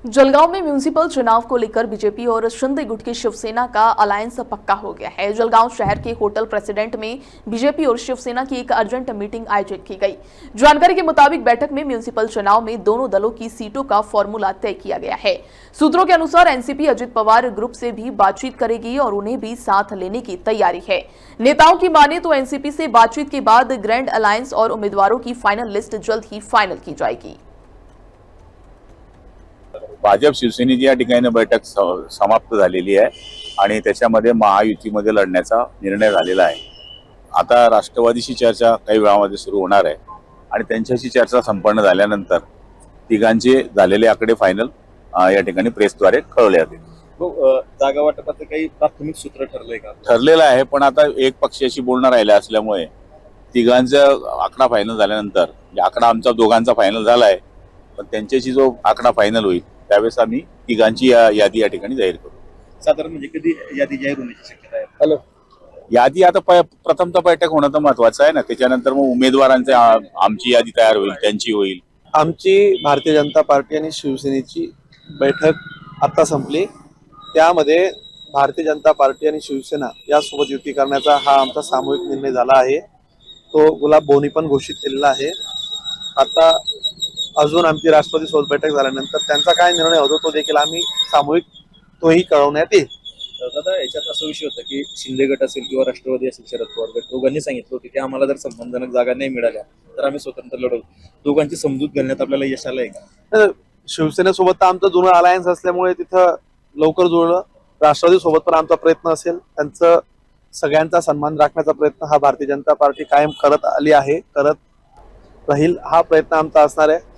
जलगांव में म्यूनिसिपल चुनाव को लेकर बीजेपी और शिंदे गुट की शिवसेना का अलायंस पक्का हो गया है। जलगांव शहर के होटल प्रेसिडेंट में बीजेपी और शिवसेना की एक अर्जेंट मीटिंग आयोजित की गई। जानकारी के मुताबिक बैठक में म्यूनिसिपल चुनाव में दोनों दलों की सीटों का फॉर्मूला तय किया गया है। सूत्रों के अनुसार एनसीपी अजित पवार ग्रुप से भी बातचीत करेगी और उन्हें भी साथ लेने की तैयारी है। नेताओं की माने तो एनसीपी से बातचीत के बाद ग्रैंड अलायंस और उम्मीदवारों की फाइनल लिस्ट जल्द ही फाइनल की जाएगी। भाजप शिवसेनेची या ठिकाणी बैठक समाप्त झालेली आहे आणि त्याच्यामध्ये महायुतीमध्ये लढण्याचा निर्णय झालेला आहे। आता राष्ट्रवादीशी चर्चा काही वेळामध्ये सुरू होणार आहे आणि त्यांच्याशी चर्चा संपन्न झाल्यानंतर तिघांचे झालेले आकडे फायनल या ठिकाणी प्रेसद्वारे कळवले जातील। जागा वाटपाचं काही प्राथमिक सूत्र ठरलंय का? ठरलेलं आहे, पण आता एक पक्षाशी बोलणं राहिलं असल्यामुळे तिघांचा आकडा फायनल झाल्यानंतर आकडा आमचा दोघांचा फायनल झाला आहे, पण त्यांच्याशी जो आकडा फायनल होईल त्यावेळेस आम्ही तिघांची यादी या ठिकाणी जाहीर करू। साधारण म्हणजे कधी यादी जाहीर होण्याची शक्यता आहे? यादी आता प्रथमतः बैठक होणं तर महत्वाचं आहे ना, त्याच्यानंतर मग उमेदवारांचे आमची यादी तयार होईल, त्यांची होईल। आमची भारतीय जनता पार्टी आणि शिवसेनेची बैठक आता संपली। त्यामध्ये भारतीय जनता पार्टी आणि शिवसेना यासोबत युती करण्याचा हा आमचा सामूहिक निर्णय झाला आहे। तो गुलाब भाऊनी पण घोषित केलेला आहे। आता अजून आमची राष्ट्रवादी सोबत बैठक झाल्यानंतर त्यांचा काय निर्णय होतो तो देखील आम्ही सामूहिक तोही कळवण्यात येईल। दादा, याच्यात असा विषय होता की शिंदे गट असेल किंवा राष्ट्रवादी असेल, शरद पवार गट दोघांनी सांगितलं होतं की आम्हाला जर संबंधजनक जागा नाही मिळाल्या तर आम्ही स्वतंत्र लढवू। दोघांची समजूत घालण्यात आपल्याला यश आलंय का? शिवसेनेसोबत आमचं जुनं अलायन्स असल्यामुळे तिथं लवकर जुळलं। राष्ट्रवादी सोबत पण आमचा प्रयत्न असेल, त्यांचं सगळ्यांचा सन्मान राखण्याचा प्रयत्न हा भारतीय जनता पार्टी कायम करत आली आहे, करत राहील। हा प्रयत्न आमचा असणार आहे।